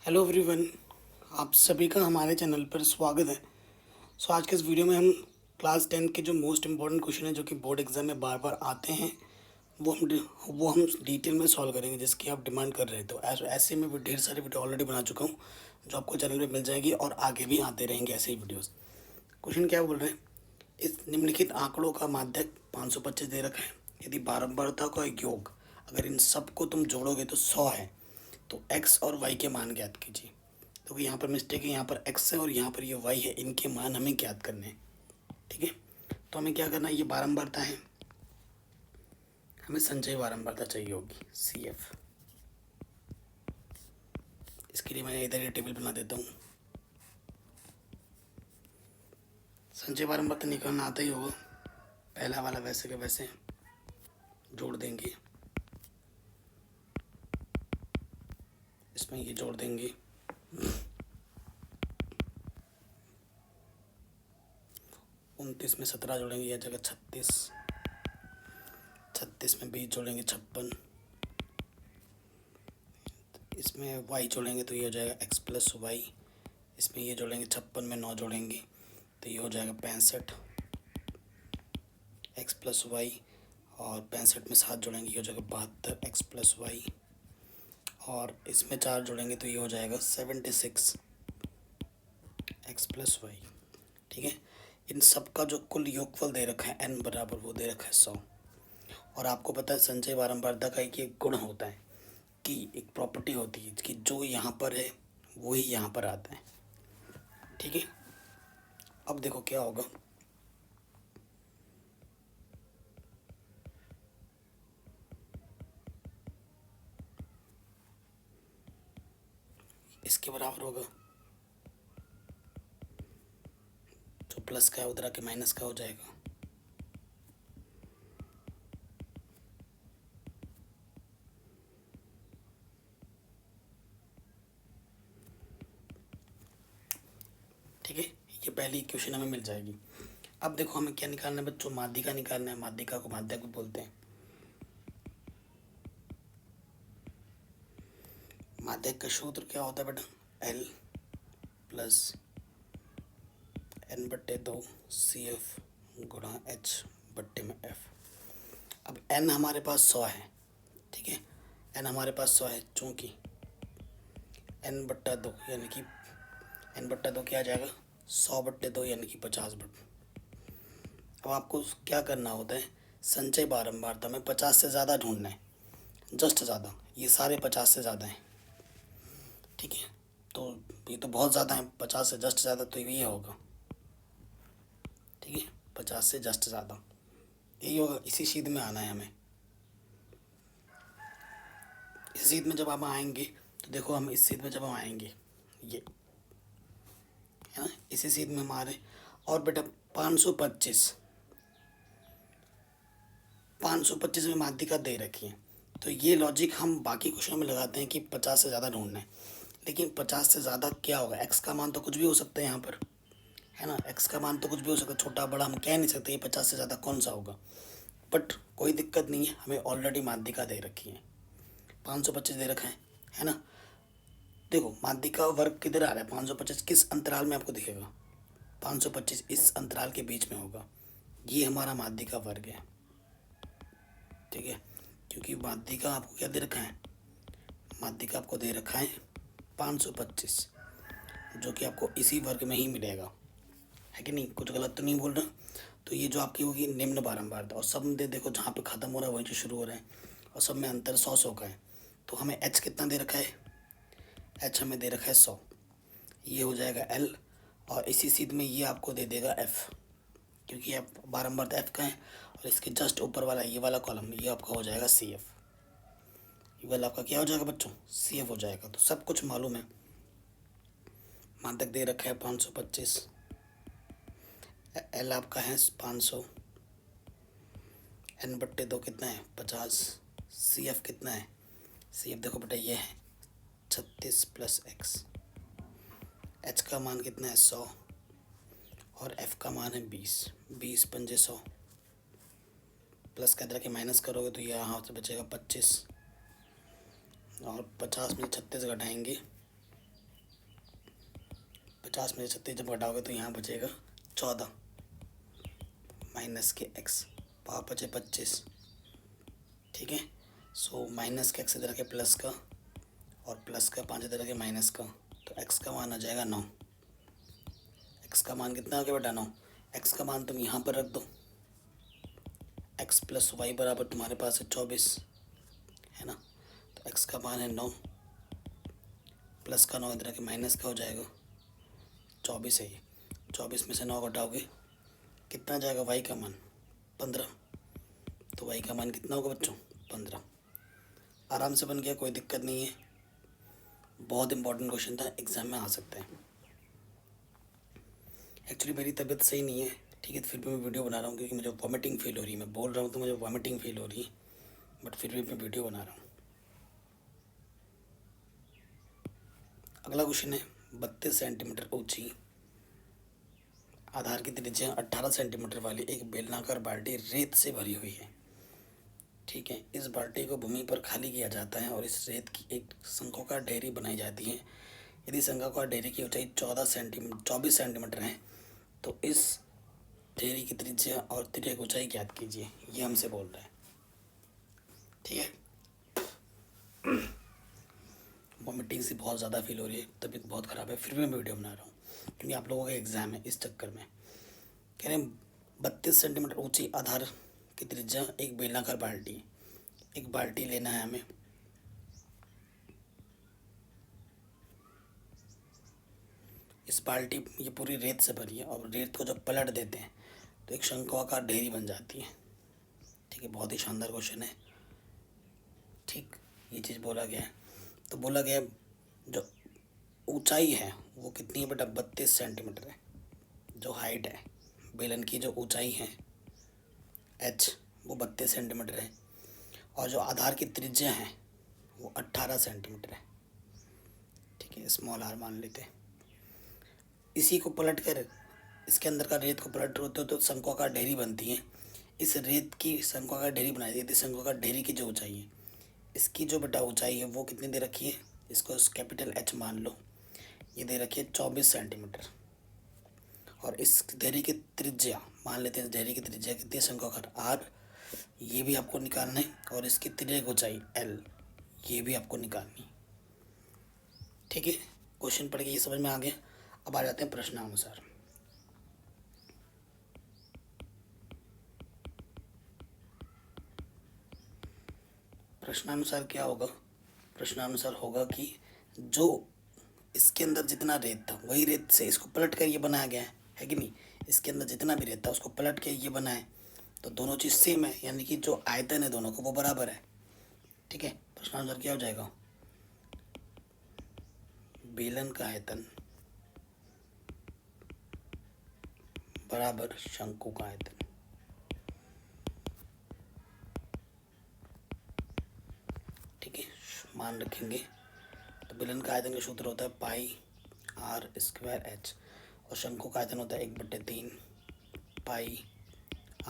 Hello everyone. आप सभी का हमारे चैनल पर स्वागत है। आज के इस वीडियो में हम क्लास 10 के जो मोस्ट इम्पॉर्टेंट क्वेश्चन है जो कि बोर्ड एग्जाम में बार बार आते हैं वो हम डिटेल में सॉल्व करेंगे, जिसकी आप डिमांड कर रहे थे। तो ऐसे में भी ढेर सारे वीडियो ऑलरेडी बना चुका हूँ जो आपको चैनल पे मिल जाएगी और आगे भी आते रहेंगे ऐसे ही वीडियोज़। क्वेश्चन क्या बोल रहे हैं, इस निम्नलिखित आंकड़ों का माध्यक 525 दे रखा है। यदि बारंबारता का योग अगर इन सबको तुम जोड़ोगे तो 100 है, तो x और y के मान ज्ञात कीजिए। तो यहाँ पर मिस्टेक है, यहाँ पर x है और यहाँ पर ये y है, इनके मान हमें ज्ञात करने हैं। ठीक है, तो हमें क्या करना है, ये बारंबारता है, हमें संचयी बारंबारता चाहिए होगी CF। इसके लिए मैं इधर ये टेबल बना देता हूँ। संचयी बारंबारता निकालना आता ही होगा, पहला वाला वैसे के वैसे जोड़ देंगे, इसमें ये जोड़ देंगे, 29 में 17 जोड़ेंगे, यह जगह 36, 36 में 20 जोड़ेंगे 56, इसमें y जोड़ेंगे तो ये हो जाएगा x प्लस वाई, इसमें ये जोड़ेंगे 56 में 9 जोड़ेंगे तो ये हो जाएगा 65, x प्लस वाई, और 65 में 7 जोड़ेंगे ये हो जाएगा 72 x प्लस वाई, और इसमें 4 जोड़ेंगे तो ये हो जाएगा 76 x प्लस वाई। ठीक है, इन सब का जो कुल योगफल दे रखा है n बराबर वो दे रखा है 100। और आपको पता है संचय बारंबारता का एक गुण होता है कि एक प्रॉपर्टी होती है कि जो यहाँ पर है वही यहाँ पर आता है। ठीक है, अब देखो क्या होगा, इसके बराबर होगा, जो प्लस का है उधर आके माइनस का हो जाएगा। ठीक है, ये पहली इक्वेशन हमें मिल जाएगी। अब देखो हमें क्या निकालना है बच्चों, माध्यिका निकालना है। माध्यिका को माध्यक भी बोलते हैं। माध्यक का सूत्र क्या होता है बेटा, L प्लस n/2 CF गुणा H बट्टे में F। अब n हमारे पास 100 है। ठीक है, n हमारे पास 100 है, चूँकि n/2 यानी कि n/2 क्या आ जाएगा, 100/2 यानी कि 50/2। अब आपको क्या करना होता है, संचय बारंबारता में 50 से ज़्यादा ढूंढना है, जस्ट ज़्यादा, ये सारे 50 से ज़्यादा हैं। ठीक है, तो ये तो बहुत ज़्यादा है, 50 से जस्ट ज़्यादा तो ये होगा। ठीक है, 50 से जस्ट ज़्यादा यही होगा, इसी सीध में आना है हमें। इस सीध में जब हम आएंगे तो देखो, हम इस सीध में जब हम आएंगे, ये है ना, इसी सीध में हम आ रहे हैं। और बेटा 525 में माध्यिका दे रखी है, तो ये लॉजिक हम बाकी क्वेश्चन में लगाते हैं कि 50 से ज़्यादा ढूंढना है। लेकिन 50 से ज़्यादा क्या होगा, x का मान तो कुछ भी हो सकता है यहाँ पर, है ना, x का मान तो कुछ भी हो सकता है, छोटा बड़ा हम कह नहीं सकते ये 50 से ज़्यादा कौन सा होगा। बट कोई दिक्कत नहीं है, हमें ऑलरेडी माध्यिका दे रखी है, 525 दे रखा है ना। देखो माध्यिका वर्ग किधर आ रहा है, 525 किस अंतराल में आपको दिखेगा, 525 इस अंतराल के बीच में होगा, ये हमारा माध्यिका वर्ग है। ठीक है, क्योंकि माध्यिका आपको क्या दे रखा है, माध्यिका आपको दे रखा है 525, जो कि आपको इसी वर्ग में ही मिलेगा, है कि नहीं, कुछ गलत तो नहीं बोल रहा। तो ये जो आपकी होगी निम्न बारंबारता, और सब में देखो जहाँ पे ख़त्म हो रहा है वहीं से शुरू हो रहा है, और सब में अंतर 100 का है। तो हमें h कितना दे रखा है, h हमें दे रखा है 100, ये हो जाएगा L, और इसी सीध में ये आपको दे देगा F, क्योंकि आप बारंबारता F का है। और इसके जस्ट ऊपर वाला ये वाला कॉलम, ये आपका हो जाएगा CF, ये वाला आपका क्या हो जाएगा बच्चों, CF हो जाएगा। तो सब कुछ मालूम है, माध्यक दे रखा है 525, L आपका है 500, n/2 कितना है 50, CF कितना है, CF देखो बेटा ये है 36 प्लस x, h का मान कितना है 100, और f का मान है 20, 20 पंजे 100, प्लस का इधर के माइनस करोगे तो यहाँ से बचेगा 25, और 50 में 36 घटाएंगे 50 में से 36 जब घटाओगे तो यहाँ बचेगा 14 माइनस के x, पावर बचे 25। ठीक है, सो माइनस का x इधर के प्लस का और प्लस का 5 इधर के माइनस का, तो x का मान आ जाएगा 9। x का मान कितना हो गया बेटा 9। x का मान तुम यहाँ पर रख दो, x प्लस वाई बराबर तुम्हारे पास है 24, है ना। तो x का मान है 9, प्लस का 9 इधर के माइनस का हो जाएगा 24 है ये। 24 में से 9 घटाओगे कितना जाएगा, y का मान 15। तो y का मान कितना होगा बच्चों 15। आराम से बन गया, कोई दिक्कत नहीं है। बहुत इंपॉर्टेंट क्वेश्चन था, एग्जाम में आ सकता है। एक्चुअली मेरी तबीयत सही नहीं है, ठीक है, फिर भी मैं वीडियो बना रहा हूँ क्योंकि मुझे वॉमिटिंग फील हो रही है। मैं बोल रहा हूँ तो मुझे वॉमिटिंग फील हो रही है, बट फिर भी मैं वीडियो बना रहा हूँ। अगला क्वेश्चन है 32 सेंटीमीटर ऊंची, आधार की त्रिज्या 18 सेंटीमीटर वाली एक बेलनाकार बाल्टी रेत से भरी हुई है। ठीक है, इस बाल्टी को भूमि पर खाली किया जाता है और इस रेत की एक शंक्वाकार ढेरी बनाई जाती है। यदि शंक्वाकार ढेरी की ऊंचाई 24 सेंटीमीटर है तो इस ढेरी की त्रिज्या और त्रिज्या की ऊंचाई ज्ञात कीजिए, ये हमसे बोल रहा है। ठीक है, वॉमिटिंग से बहुत ज़्यादा फील हो रही है, तबीयत बहुत ख़राब है, फिर भी मैं वीडियो बना रहा हूँ क्योंकि आप लोगों का एग्ज़ाम है, इस चक्कर में। कह रहे हैं 32 सेंटीमीटर ऊंची आधार की त्रिज्या एक बेलनाकार बाल्टी, एक बाल्टी लेना है हमें। इस बाल्टी ये पूरी रेत से भरी है और रेत को जब पलट देते हैं तो एक शंक्वाकार ढेरी बन जाती है। ठीक है, बहुत ही शानदार क्वेश्चन है। ठीक, ये चीज़ बोला गया है। तो बोला गया जो ऊंचाई है वो कितनी है बेटा 32 सेंटीमीटर है। जो हाइट है बेलन की, जो ऊंचाई है h, वो 32 सेंटीमीटर है और जो आधार की त्रिज्या है वो 18 सेंटीमीटर है। ठीक है, स्मॉल r मान लेते हैं। इसी को पलट कर इसके अंदर का रेत को पलट होते हो तो शंक्वाकार ढेरी बनती है। इस रेत की शंक्वाकार ढेरी बनाई जाती है। शंक्वाकार ढेरी की जो ऊंचाई है, इसकी जो बेटा ऊंचाई है वो कितनी दे रखी है, इसको कैपिटल H मान लो, ये दे रखी है 24 सेंटीमीटर। और इस ढेरी की त्रिज्या मान लेते हैं, ढेरी की त्रिज्या कितनी है शंक्वाकार R, ये भी आपको निकालना है, और इसकी त्रिज्या की ऊंचाई L, ये भी आपको निकालनी है। ठीक है, क्वेश्चन पढ़ के ये समझ में आ गया। अब आ जाते हैं प्रश्नानुसार। प्रश्नानुसार क्या होगा, प्रश्नानुसार होगा कि जो इसके अंदर जितना रेत था वही रेत से इसको पलट कर ये बनाया गया है कि नहीं। इसके अंदर जितना भी रेत था उसको पलट के ये बना है, तो दोनों चीज़ सेम है, यानी कि जो आयतन है दोनों को वो बराबर है। ठीक है, प्रश्नानुसार क्या हो जाएगा, बेलन का आयतन बराबर शंकु का आयतन। ठीक है, मान रखेंगे। तो बेलन का आयतन का सूत्र होता है पाई r स्क्वायर h और शंकु का आयतन होता है 1/3 पाई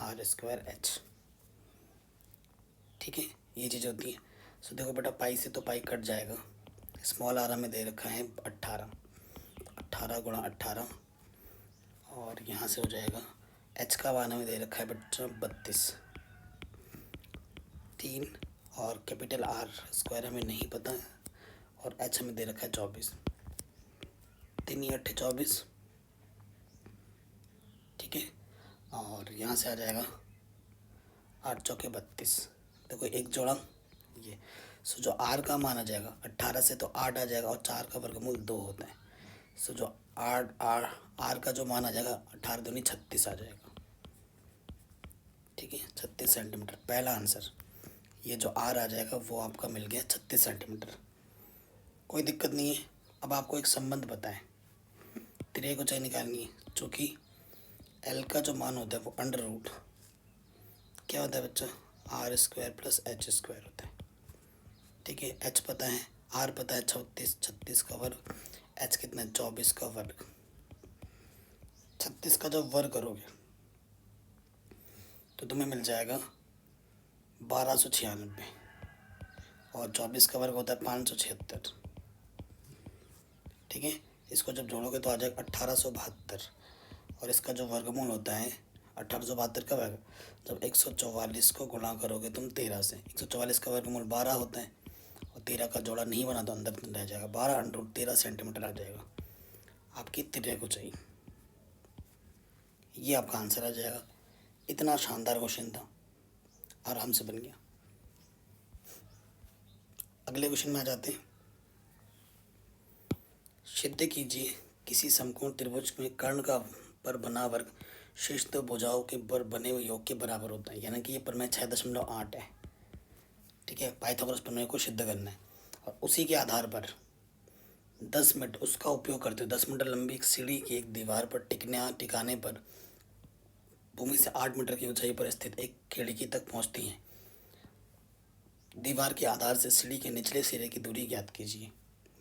r स्क्वायर h। ठीक है, ये चीज़ होती है। सो देखो बेटा, पाई से तो पाई कट जाएगा, स्मॉल r हमें दे रखा है 18, 18 गुणा 18, और यहाँ से हो जाएगा h का मान हमें दे रखा है बच्चा 32, 3, और कैपिटल R स्क्वायर हमें नहीं पता है, और h हमें दे रखा है 24, 3 × 8 = 24। ठीक है, और यहाँ से आ जाएगा 8 × 4 = 32। देखो एक जोड़ा ये, सो जो R का मान आ जाएगा 18 से तो 8 आ जाएगा, और 4 का वर्गमूल 2 होता है। सो जो R का जो मान आ जाएगा 18 दूनी 36 आ जाएगा। ठीक है, 36 सेंटीमीटर पहला आंसर। ये जो R आ जाएगा वो आपका मिल गया 36 सेंटीमीटर। कोई दिक्कत नहीं है। अब आपको एक संबंध पता है, त्रिज्या की ऊंचाई निकालनी है, चूँकि L का जो मान होता है वो अंडर रूट क्या होता है बच्चा, R square plus H square होता है। ठीक है, H पता है, R पता है 36, 36 का वर्ग, H कितना है 24 का वर्ग। 36 का जब वर्ग करोगे तो तुम्हें मिल जाएगा 1296, और 24 का वर्ग होता है 576। ठीक है, इसको जब जोड़ोगे तो आ जाएगा 1872, और इसका जो वर्गमूल होता है 1872 कब आएगा, जब 144 को गुणा करोगे तुम 13 से। 144 का वर्गमूल 12 होता है, और 13 का जोड़ा नहीं बना तो अंदर रह जाएगा, 12√13 सेंटीमीटर आ जाएगा आपकी त्रिज्या को चाहिए। ये आपका आंसर आ जाएगा। इतना शानदार क्वेश्चन था, आराम से बन गया। अगले क्वेश्चन में आ जाते हैं। सिद्ध कीजिए किसी समकोण त्रिभुज में कर्ण का पर बना वर्ग शीर्ष दो भुजाओं के पर बने हुए योग के बराबर होता है। यानी कि ये प्रमेय 6.8 है। ठीक है, पाइथागोरस प्रमेय को सिद्ध करना है, और उसी के आधार पर 10 मीटर उसका उपयोग करते हुए 10 मीटर लंबी एक सीढ़ी की एक दीवार पर टिकाने पर भूमि से 8 मीटर की ऊंचाई पर स्थित एक खिड़की तक पहुंचती हैं। दीवार के आधार से सीढ़ी के निचले सिरे की दूरी ज्ञात कीजिए,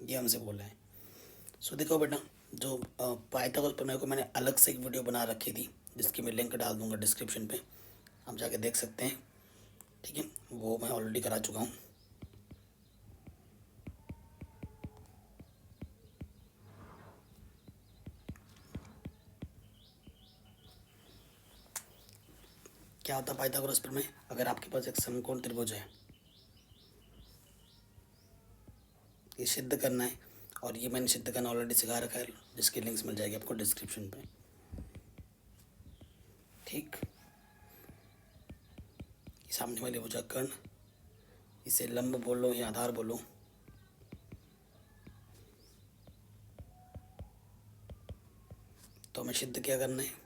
ये हमसे बोला है। सो देखो बेटा, जो पाइथागोरस प्रमेय को मैंने अलग से एक वीडियो बना रखी थी, जिसकी मैं लिंक डाल दूंगा डिस्क्रिप्शन पे, आप जाके देख सकते हैं। ठीक है, वो मैं ऑलरेडी करा चुका हूँ। क्या होता है पाइथागोरस प्रमेय? अगर आपके पास एक समकोण त्रिभुज है, ये सिद्ध करना है, और ये मैंने सिद्ध करना ऑलरेडी सिखा रखा है, जिसकी लिंक्स मिल जाएगी आपको डिस्क्रिप्शन पे। ठीक, ये सामने वाली भुजा कर्ण, इसे लंब बोलो या आधार बोलो। तो हमें सिद्ध क्या करना है?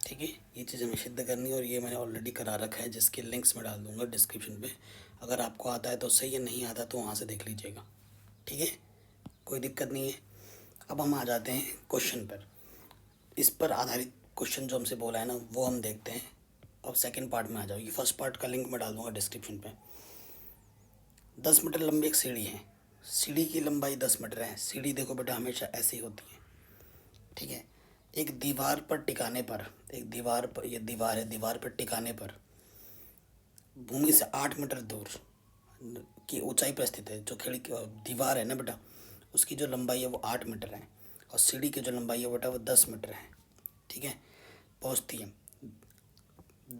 ठीक है, ये चीज़ हमें सिद्ध करनी है, और ये मैंने ऑलरेडी करा रखा है, जिसके लिंक्स मैं डाल दूंगा डिस्क्रिप्शन पे। अगर आपको आता है तो सही है, नहीं आता तो वहाँ से देख लीजिएगा। ठीक है, कोई दिक्कत नहीं है। अब हम आ जाते हैं क्वेश्चन पर। इस पर आधारित क्वेश्चन जो हमसे बोला है ना, वो हम देखते हैं। अब सेकंड पार्ट में आ जाओ। ये फर्स्ट पार्ट का लिंक मैं डाल दूंगा डिस्क्रिप्शन पे। 10 मीटर लंबी एक सीढ़ी है, सीढ़ी की लंबाई 10 मीटर है। सीढ़ी देखो बेटा हमेशा ऐसी होती है। ठीक है, एक दीवार पर टिकाने पर, एक दीवार पर, ये दीवार है, दीवार पर टिकाने पर भूमि से 8 मीटर दूर की ऊंचाई पर स्थित है। जो खिड़की दीवार है ना बेटा, उसकी जो लंबाई है वो 8 मीटर है, और सीढ़ी की जो लंबाई है बेटा वो 10 मीटर है। ठीक है, पहुँचती है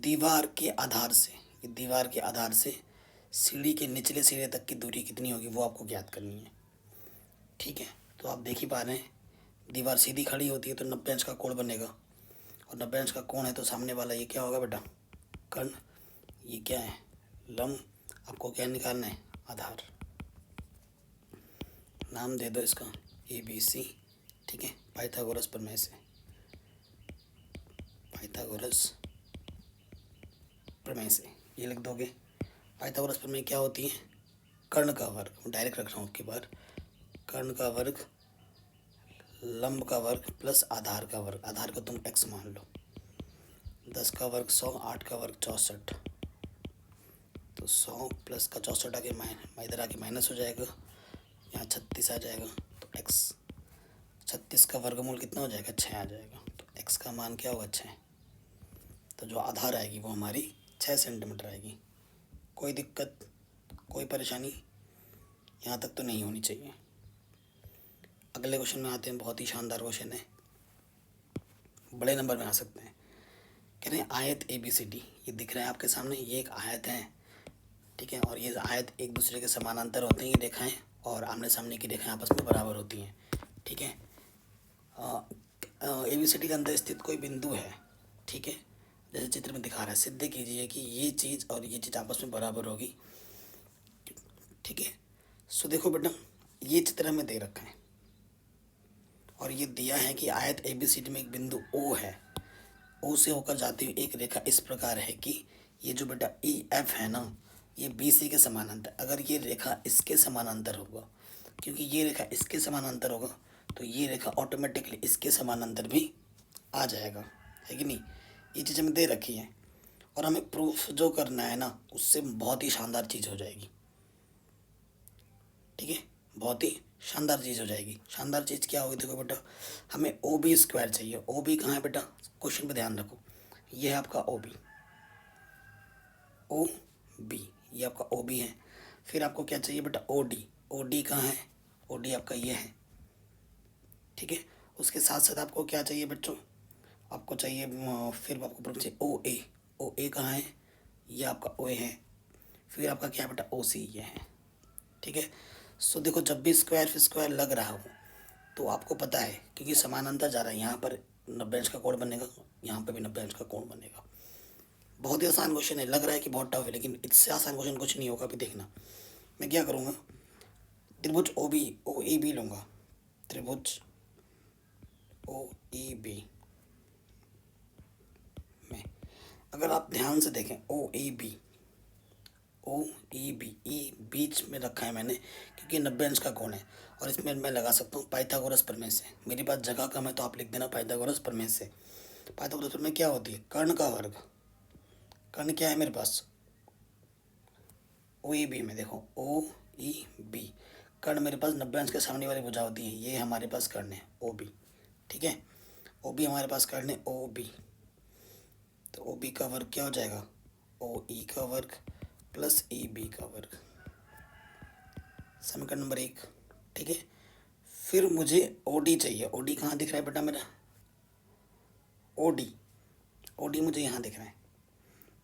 दीवार के आधार से, ये दीवार के आधार से सीढ़ी के निचले सिरे तक की दूरी कितनी होगी वो आपको ज्ञात करनी है। ठीक है, तो आप देख ही पा रहे हैं, दीवार सीधी खड़ी होती है तो 90 अंश का कोण बनेगा, और 90 अंश का कोण है तो सामने वाला ये क्या होगा बेटा? कर्ण। ये क्या है? लंब। आपको क्या निकालना है? आधार। नाम दे दो इसका ABC। ठीक है, पाइथागोरस प्रमेय से, पाइथागोरस प्रमेय से ये लिख दोगे। पाइथागोरस प्रमेय क्या होती है? कर्ण का वर्ग, डायरेक्ट रख रहा हूँ आपके बार, कर्ण का वर्ग, लंब का वर्ग प्लस आधार का वर्ग। आधार को तुम x मान लो। 10 का वर्ग 100, 8 का वर्ग 64, तो 100 प्लस का 64 आके इधर आके माइनस हो जाएगा, यहाँ 36 आ जाएगा, तो x 36 का वर्गमूल कितना हो जाएगा? 6 आ जाएगा। तो x का मान क्या होगा? 6। तो जो आधार आएगी वो हमारी 6 सेंटीमीटर आएगी। कोई दिक्कत, कोई परेशानी यहाँ तक तो नहीं होनी चाहिए। अगले क्वेश्चन में आते हैं, बहुत ही शानदार क्वेश्चन है, बड़े नंबर में आ सकते हैं। कह रहे हैं आयत ABCD, ये दिख रहा है आपके सामने, ये एक आयत है। ठीक है, और ये आयत एक दूसरे के समानांतर होते हैं, ये रेखाएं, और आमने सामने की रेखाएं आपस में बराबर होती हैं। ठीक है, ABCD के अंदर स्थित कोई बिंदु है। ठीक है, जैसे चित्र में दिखा रहा है, सिद्ध कीजिए कि ये चीज़ और ये चीज़ आपस में बराबर होगी। ठीक है, सो देखो बेटा, ये चित्र हमें दे रखा है, और ये दिया है कि आयत ABCD में एक बिंदु O है। O से होकर जाती हुई एक रेखा इस प्रकार है कि ये जो बेटा EF है ना, ये BC के समानांतर, अगर ये रेखा इसके समानांतर होगा, क्योंकि ये रेखा इसके समानांतर होगा, तो ये रेखा ऑटोमेटिकली इसके समानांतर भी आ जाएगा, है कि नहीं? ये चीज़ हमें दे रखी है, और हमें प्रूफ जो करना है ना, उससे बहुत ही शानदार चीज़ हो जाएगी। ठीक है, बहुत ही शानदार चीज़ हो जाएगी। शानदार चीज़ क्या होगी? देखो बेटा, हमें OB स्क्वायर चाहिए। OB कहाँ है बेटा? क्वेश्चन पे ध्यान रखो, ये है आपका ओ बी, ओ बी, ये आपका ओ बी है। फिर आपको क्या चाहिए बेटा, ओ डी, ओ डी कहाँ है, ओ डी आपका ये है, ठीक है। उसके साथ साथ आपको क्या चाहिए बच्चों, आपको चाहिए फिर आपको प्रॉब्लम चाहिए ओ ए, ओ ए कहाँ है, ये आपका ओ ए है। फिर आपका क्या है बेटा, ओ सी ये है, ठीक है। सो देखो जब भी स्क्वायर फिर स्क्वायर लग रहा हो तो आपको पता है क्योंकि समानांतर जा रहा है, यहाँ पर 90 अंश का कोण बनेगा, यहाँ पर भी 90 अंश का कोण बनेगा। बहुत ही आसान क्वेश्चन है, लग रहा है कि बहुत टफ है लेकिन इससे आसान क्वेश्चन कुछ नहीं होगा। अभी देखना मैं क्या करूँगा, त्रिभुज O B, O A B लूँगा, त्रिभुज ओ ई बी में अगर आप ध्यान से देखें ओ A B, O E B, ई बीच में रखा है मैंने क्योंकि 90 अंश का कोण है और इसमें मैं लगा सकता हूँ पाइथागोरस प्रमेय से। मेरे पास जगह कम है तो आप लिख देना पाइथागोरस प्रमेय से। पाइथागोरस प्रमेय क्या होती है, कर्ण का वर्ग, कर्ण क्या है मेरे पास ओ ई बी में, देखो ओ ई बी, कर्ण मेरे पास 90 अंश के सामने वाली भुजा होती है, ये हमारे पास कर्ण है ओ बी, ठीक है। ओ बी हमारे पास कर्ण है ओ बी, तो ओ बी का वर्ग क्या हो जाएगा, ओ ई का वर्ग प्लस ए बी का वर्ग, समीकरण नंबर 1, ठीक है। फिर मुझे ओ डी चाहिए, ओ डी कहाँ दिख रहा है बेटा मेरा, ओ डी, ओ डी मुझे यहाँ दिख रहा है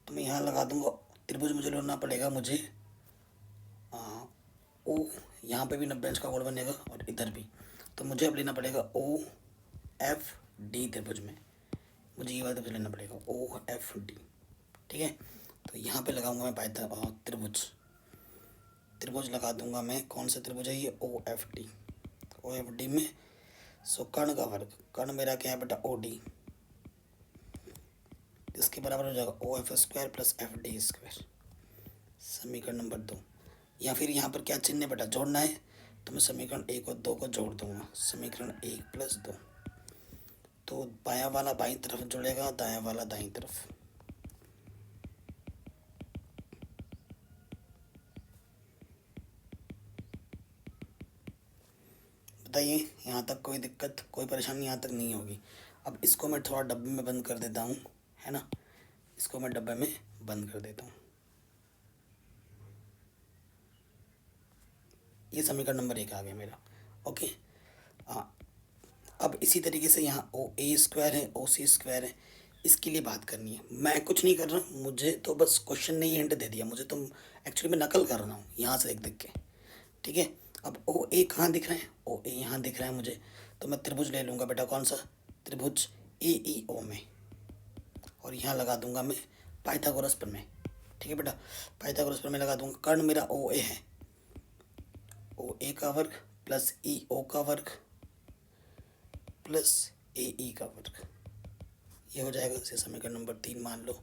तो मैं यहाँ लगा दूंगा। त्रिभुज मुझे लेना पड़ेगा, मुझे ओ, यहाँ पे भी 90 अंश का कोण बनेगा और इधर भी, तो मुझे अब लेना पड़ेगा ओ एफ डी त्रिभुज में, मुझे ये वाला त्रिभुज लेना पड़ेगा ओ एफ डी, ठीक है। तो यहाँ पे लगाऊंगा मैं पाइथा त्रिभुज, त्रिभुज लगा दूंगा मैं, कौन सा त्रिभुज है ये, O F D, O F D में सो कर्ण का वर्ग, कर्ण मेरा क्या है बेटा ओ डी, इसके बराबर हो जाएगा O F square plus F D square, समीकरण नंबर 2। या फिर यहाँ पर क्या चिन्ह है बेटा, जोड़ना है तो मैं समीकरण 1 और 2 को जोड़ दूंगा, समीकरण 1 प्लस 2, तो बायां वाला बाईं तरफ जुड़ेगा, दायां वाला दाईं तरफ। बताइए यहाँ तक कोई दिक्कत, कोई परेशानी यहाँ तक नहीं होगी। अब इसको मैं थोड़ा डब्बे में बंद कर देता हूँ, है ना, इसको मैं डब्बे में बंद कर देता हूँ। ये समीकरण नंबर 1 आ गया मेरा, ओके। हाँ, अब इसी तरीके से यहाँ ओ ए स्क्वायर है, ओ सी स्क्वायर है, इसके लिए बात करनी है। मैं कुछ नहीं कर रहा, मुझे तो बस क्वेश्चन ने ही हिंट दे दिया, मुझे तो एक्चुअली मैं नकल कर रहा हूँ यहाँ से देख के, ठीक है। अब ओ ए कहाँ दिख रहा है, ओ ए यहाँ दिख रहा है मुझे, तो मैं त्रिभुज ले लूँगा बेटा, कौन सा, त्रिभुज ए ई ओ में, और यहाँ लगा दूंगा मैं पाइथागोरस प्रमेय, ठीक है बेटा। पाइथागोरस प्रमेय लगा दूंगा, कर्ण मेरा ओ ए है, ओ ए का वर्ग प्लस ई ओ का वर्ग प्लस ए ई का वर्ग, ये हो जाएगा, इसे समीकरण नंबर 3 मान लो।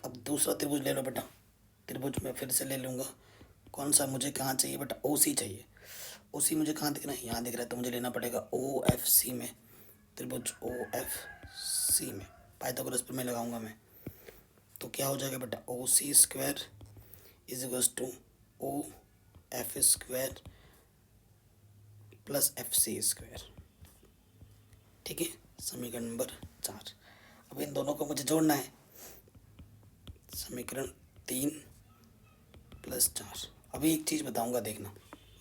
अब दूसरा त्रिभुज ले लो बेटा, त्रिभुज में फिर से ले लूँगा, कौन सा मुझे कहाँ चाहिए बेटा, ओ सी चाहिए। ओ सी मुझे कहाँ दिख रहा है, यहाँ दिख रहा है, तो मुझे लेना पड़ेगा ओ एफ सी में, त्रिभुज ओ एफ सी में पाइथागोरस प्रमेय लगाऊंगा मैं, तो क्या हो जाएगा बेटा, O C square is equals to O F square plus F C square, ठीक है, समीकरण नंबर 4। अब इन दोनों को मुझे जोड़ना है, समीकरण 3 प्लस 4। अभी एक चीज़ बताऊंगा, देखना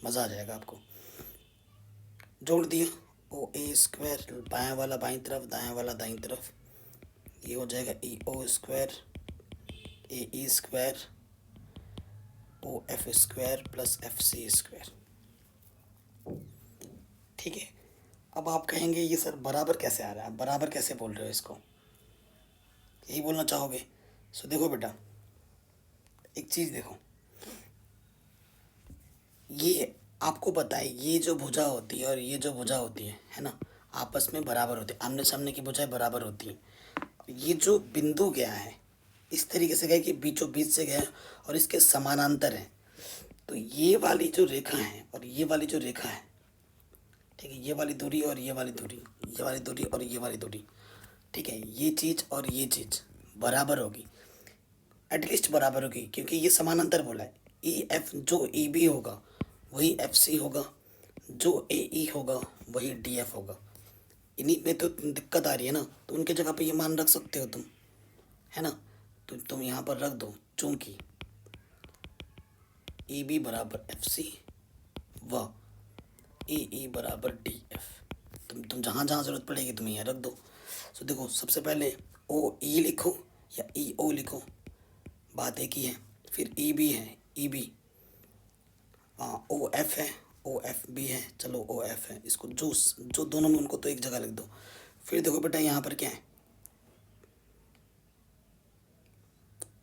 मज़ा आ जाएगा आपको। जोड़ दिया, ओ ए स्क्वायर बायां वाला बाईं तरफ, दायां वाला दाईं तरफ, ये हो जाएगा E O square A E square O F square plus F C square, ठीक है। अब आप कहेंगे ये सर बराबर कैसे आ रहा है, बराबर कैसे बोल रहे हो इसको, यही बोलना चाहोगे। सो देखो बेटा, एक चीज़ देखो, ये आपको पता है ये जो भुजा होती है और ये जो भुजा होती है ना, आपस में बराबर होती है, आमने सामने की भुजाएं बराबर होती हैं। ये जो बिंदु गया है इस तरीके से गया कि बीचों बीच से गया और इसके समानांतर है, तो ये वाली जो रेखा है और ये वाली जो रेखा है, ठीक है, ये वाली दूरी और ये वाली दूरी, ये वाली दूरी और ये वाली दूरी, ठीक है, ये चीज़ और ये चीज़ बराबर होगी, एटलीस्ट बराबर होगी, क्योंकि ये समानांतर बोला है। ई एफ जो ई बी होगा वही एफ सी होगा, जो ए ई होगा वही डी एफ होगा। इन्हीं में तो दिक्कत आ रही है ना, तो उनके जगह पे ये मान रख सकते हो तुम, है ना। तो तुम यहाँ पर रख दो, चूंकि ए बी बराबर एफ सी व ए बराबर डी एफ, तुम जहाँ जहाँ ज़रूरत पड़ेगी तुम यहाँ रख दो। तो देखो सबसे पहले ओ ई लिखो या ई ओ लिखो, बात एक ही है। फिर ई बी है, ई बी, ओ एफ है, ओ एफ बी है, चलो ओ एफ है, इसको जो जो दोनों में उनको तो एक जगह लिख दो। फिर देखो बेटा यहाँ पर क्या है,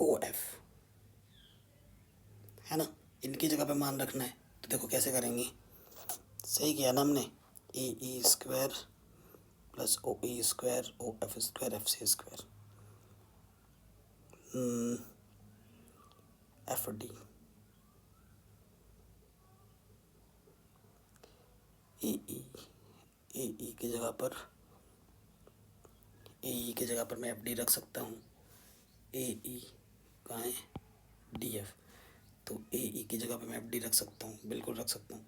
ओ एफ, है ना, इनकी जगह पे मान रखना है। तो देखो कैसे करेंगे, सही किया ना हमने, A E square plus O E square O F square F C square F D, A E की जगह पर, ए ई की जगह पर मैं एफ डी रख सकता हूँ। ए ई कहाँ है, डी एफ, तो ए ई की जगह पर मैं एफ डी रख सकता हूँ, बिल्कुल रख सकता हूँ।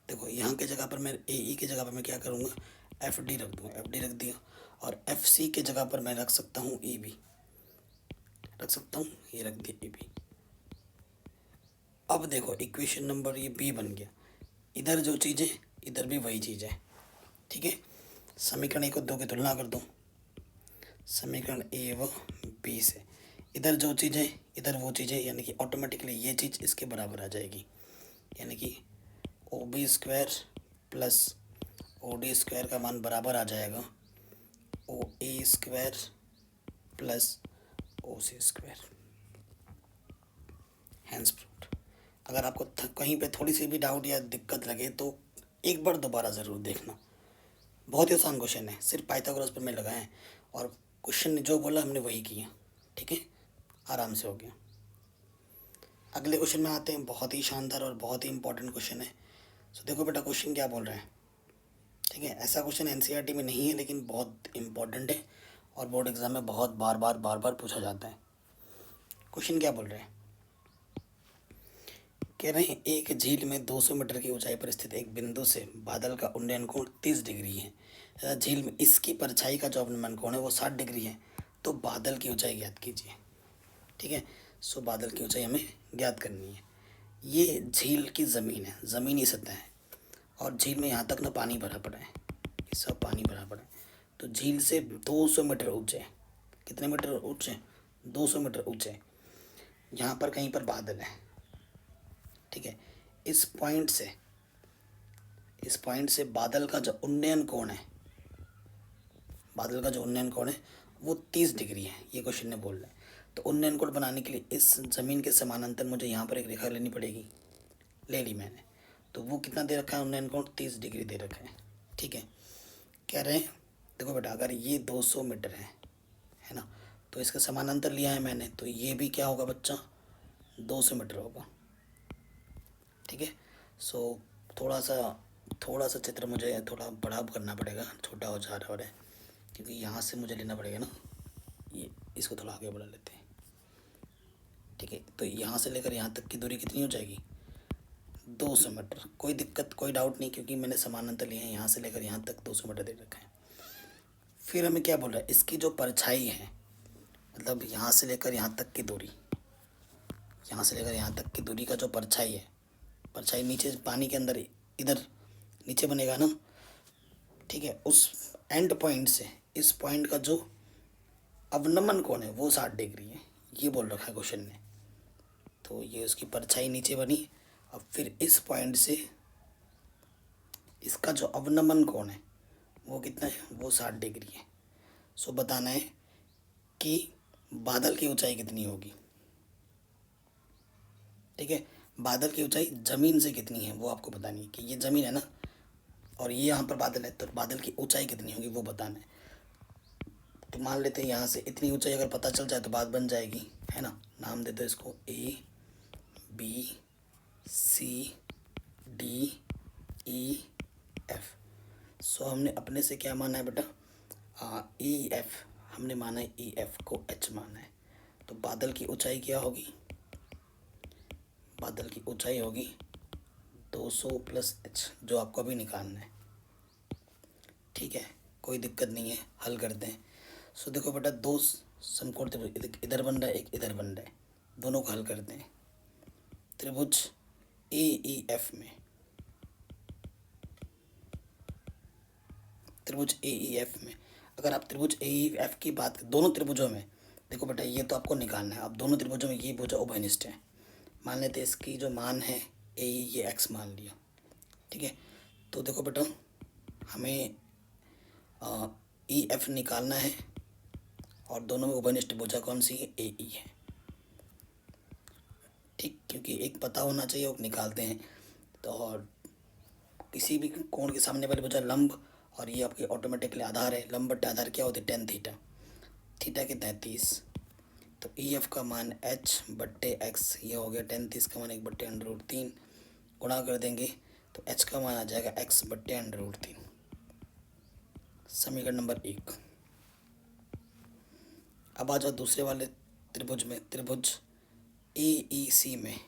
देखो यहाँ की जगह पर मैं ए ई की जगह पर मैं क्या करूँगा, एफ डी रख दूँगा, एफ डी रख दिया। और एफ सी की जगह पर मैं रख सकता हूँ ई बी, रख सकता हूँ, ये रख दिया ए बी। अब देखो इक्वेशन नंबर ये बी बन गया, इधर जो चीज़ है इधर भी वही चीज़ है, ठीक है। समीकरण एक और दो की तुलना कर दो, समीकरण ए व बी से इधर जो चीज़ है इधर वो चीज़ है, यानी कि ऑटोमेटिकली ये चीज़ इसके बराबर आ जाएगी, यानी कि O B square plus O D square का मान बराबर आ जाएगा O A square plus O C square. Hence proved. अगर आपको कहीं पे थोड़ी सी भी डाउट या दिक्कत लगे तो एक बार दोबारा ज़रूर देखना, बहुत ही आसान क्वेश्चन है, सिर्फ पाइथागोरस पर में लगाएं और क्वेश्चन ने जो बोला हमने वही किया, ठीक है, आराम से हो गया। अगले क्वेश्चन में आते हैं, बहुत ही शानदार और बहुत ही इंपॉर्टेंट क्वेश्चन है। सो देखो बेटा क्वेश्चन क्या बोल रहा है, ठीक है। ऐसा क्वेश्चन एनसीईआरटी में नहीं है लेकिन बहुत इंपॉर्टेंट है और बोर्ड एग्जाम में बहुत बार बार पूछा जाता है। क्वेश्चन क्या बोल रहे हैं, कह रहे हैं एक झील में 200 मीटर की ऊंचाई पर स्थित एक बिंदु से बादल का उन्नयन कोण 30 डिग्री है तथा झील में इसकी परछाई का जो अवनमन कोण है वो 60 डिग्री है, तो बादल की ऊंचाई ज्ञात कीजिए, ठीक है। सो बादल की ऊंचाई हमें ज्ञात करनी है। ये झील की ज़मीन है, ज़मीनी सतह है, और झील में यहाँ तक ना पानी भरा पड़ा है, ये सब पानी भरा पड़ा है। तो झील से 200 मीटर ऊंचे, कितने मीटर ऊंचे, 200 मीटर ऊंचे, यहाँ पर कहीं पर बादल है, ठीक है। इस पॉइंट से बादल का जो उन्नयन कोण है, बादल का जो उन्नयन कोण है वो 30 डिग्री है, ये क्वेश्चन ने बोल रहा है। तो उन्नयन कोण बनाने के लिए इस ज़मीन के समानांतर मुझे यहाँ पर एक रेखा लेनी पड़ेगी, ले ली मैंने। तो वो कितना दे रखा है, उन्नयन कोण 30 डिग्री दे रखा है, ठीक है। कह रहे हैं देखो बेटा अगर ये 200 मीटर है ना, तो इसका समानांतर लिया है मैंने, तो ये भी क्या होगा बच्चा, 200 मीटर होगा, ठीक है। सो थोड़ा सा चित्र मुझे थोड़ा बड़ा करना पड़ेगा, छोटा हो जा रहा है क्योंकि यहाँ से मुझे लेना पड़ेगा ना, ये इसको थोड़ा आगे बढ़ा लेते हैं, ठीक है। तो यहाँ से लेकर यहाँ तक की दूरी कितनी हो जाएगी, 200 मीटर। कोई दिक्कत कोई डाउट नहीं क्योंकि मैंने समानांतर लिए हैं, यहाँ से लेकर यहाँ तक 200 मीटर दे रखा है। फिर हमें क्या बोल रहा है, इसकी जो परछाई है, मतलब यहाँ से लेकर यहाँ तक की दूरी, यहाँ से लेकर यहाँ तक की दूरी का जो परछाई है, परछाई नीचे पानी के अंदर इधर नीचे बनेगा ना, ठीक है। उस एंड पॉइंट से इस पॉइंट का जो अवनमन कोण है वो 60 डिग्री है, ये बोल रखा है क्वेश्चन ने। तो ये उसकी परछाई नीचे बनी, अब फिर इस पॉइंट से इसका जो अवनमन कोण है वो कितना है, वो 60 डिग्री है। सो बताना है कि बादल की ऊंचाई कितनी होगी, ठीक है। बादल की ऊंचाई ज़मीन से कितनी है वो आपको बतानी है, कि ये ज़मीन है ना और ये यहाँ पर बादल है, तो बादल की ऊंचाई कितनी होगी वो बताना है। तो मान लेते हैं यहाँ से इतनी ऊंचाई अगर पता चल जाए तो बात बन जाएगी, है ना। नाम देते हैं इसको A B C D E F. So हमने अपने से क्या माना है बेटा, ई एफ हमने माना है, ई एफ को एच माना है। तो बादल की ऊंचाई क्या होगी, बादल की ऊंचाई होगी 200 प्लस एच, जो आपको अभी निकालना है, ठीक है। कोई दिक्कत नहीं है, हल करते हैं। सो देखो बेटा, दो समकोण त्रिभुज इधर बन रहा है, एक इधर बन रहा है, दोनों को हल करते हैं। त्रिभुज AEF में, त्रिभुज AEF में अगर आप त्रिभुज AEF की बात करें, दोनों त्रिभुजों में, देखो बेटा ये तो आपको निकालना है। अब दोनों त्रिभुजों में ये भुजा उभयनिष्ठ है, मान लेते हैं इसकी जो मान है AE ये x मान लिया, ठीक है। तो देखो बेटा, हमें EF निकालना है और दोनों में उभयनिष्ठ भुजा कौन सी है, AE है, ठीक। क्योंकि एक पता होना चाहिए, वो निकालते हैं। तो और किसी भी कोण के सामने वाली भुजा लंब, और ये आपके ऑटोमेटिकली आधार है। लंब बट्टे आधार क्या होते हैं, tan थीटा। थीटा कितना है 30, तो EF का मान h बट्टे x, ये हो गया tan 30 का मान 1/√3, गुणा कर देंगे तो h का मान आ जाएगा x बट्टे √3। समीकरण नंबर 1। अब आ जाओ दूसरे वाले त्रिभुज में, त्रिभुज AEC में,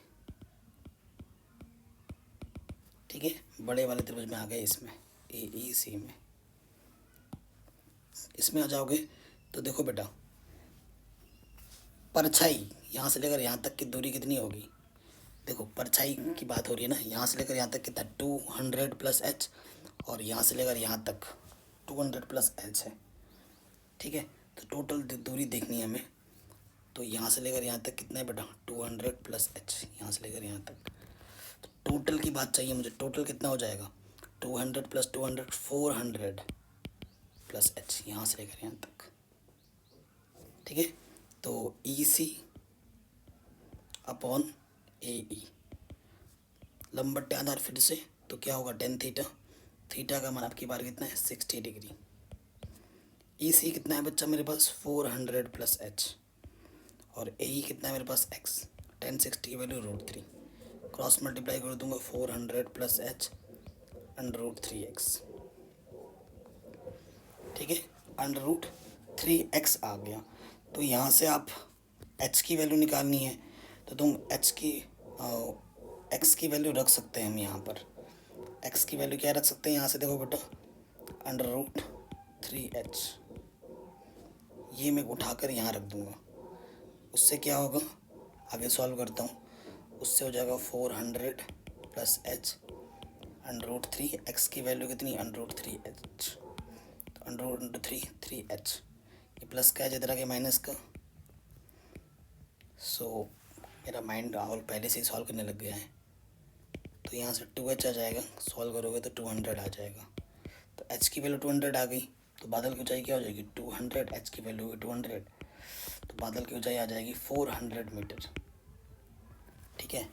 ठीक है। बड़े वाले त्रिभुज में आ गए, इसमें AEC में, इसमें आ जाओगे तो देखो बेटा, परछाई यहाँ से लेकर यहाँ तक की दूरी कितनी होगी। देखो परछाई की बात हो रही है ना, यहाँ से लेकर यहाँ तक कितना 200 प्लस h, और यहाँ से लेकर यहाँ तक 200 प्लस h है, ठीक है। तो टोटल दूरी देखनी है हमें, तो यहाँ से लेकर यहाँ तक कितना है बेटा 200 प्लस h, यहाँ से लेकर यहाँ तक। तो टोटल की बात चाहिए मुझे, टोटल कितना हो जाएगा 200 प्लस 200 400 प्लस h, यहाँ से लेकर यहाँ तक, ठीक है। तो EC अपॉन AE, लंब बट्टे आधार फिर से, तो क्या होगा tan थीटा। थीटा का मान आपकी बार कितना है 60 डिग्री। EC कितना है बच्चा मेरे पास 400 प्लस h, और AE कितना है मेरे पास x, tan 60 की वैल्यू √3, क्रॉस मल्टीप्लाई कर दूंगा 400 प्लस h √3x, ठीक है। √3x आ गया। तो यहाँ से आप h की वैल्यू निकालनी है, तो तुम x की वैल्यू रख सकते हैं हम यहाँ पर। x की वैल्यू क्या रख सकते हैं यहाँ से, देखो बेटा √3h, ये मैं उठाकर यहाँ रख दूँगा। उससे क्या होगा, आगे सॉल्व करता हूँ, उससे हो जाएगा 400 प्लस h √3, x की वैल्यू कितनी √3h, तो √3h, ये प्लस का है जिधर आगे माइनस का। सो मेरा माइंड और पहले से ही सॉल्व करने लग गया है, तो यहाँ से 2h आ जाएगा, सॉल्व करोगे तो 200 आ जाएगा। तो h की वैल्यू 200 आ गई, तो बादल की ऊंचाई क्या हो जाएगी 200, h की वैल्यू होगी 200, तो बादल की ऊंचाई आ जाएगी 400 मीटर, ठीक है।